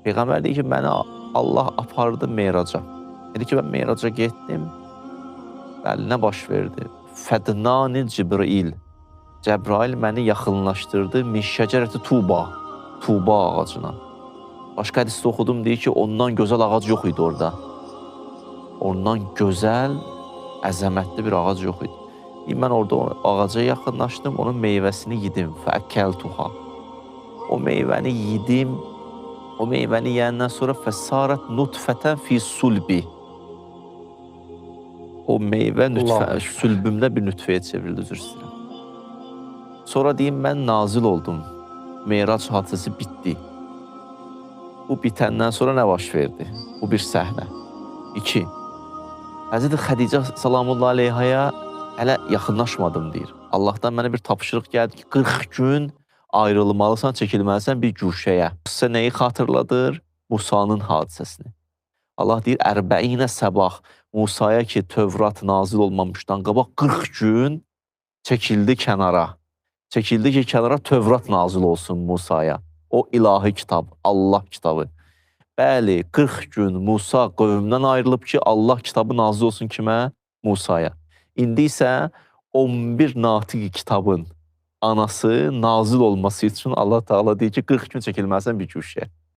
Peyğəmbər deyir ki, məni Allah apardı Meyraca. Dedi ki, mən Meyraca getdim. Bəli, nə baş verdi? Fədnani Cibril. Cəbrail məni yaxınlaşdırdı min şəcərəti Tuba. Tuba ağacına. Başqa hədisdə oxudum, deyir ki, ondan gözəl ağac yox idi orada. Ondan gözəl, əzəmətli bir ağac yox idi. Mən orada ağaca yaxınlaşdım, onun meyvəsini yedim. Fəəkəltuha. O meyvəni yedim. O meyvəni yeyəndən sonra fəsarət nutfətən fi sulbi. O meyvə sülbümdə bir nütfəyə çevrildi, üzr istəyirəm. Sonra deyim, mən nazil oldum. Meyrac hadisəsi bitdi. Bu bitəndən sonra nə baş verdi? Bu bir səhnə. 2. Həzrəti Xədicə salamullahi aleyhaya hələ yaxınlaşmadım deyir. Allahdan mənə bir tapşırıq gəldi ki, 40 gün ayrılmalısan, çəkilməlisən bir güşəyə. Sizə nəyi xatırladır? Musanın hadisəsini. Allah deyir, ərbəinə səbah Musaya ki, Tövrat nazil olmamışdan qabaq 40 gün çəkildi kənara. Çəkildi ki, kənara Tövrat nazil olsun Musaya. O ilahi kitab, Allah kitabı. Bəli, 40 gün Musa qövmdən ayrılıb ki, Allah kitabı nazil olsun kimə? Musaya. İndi isə 11 natiq kitabın anası nazil olması üçün Allah Teala deyir ki, 40 gün çəkilməlisən bir güşəyə.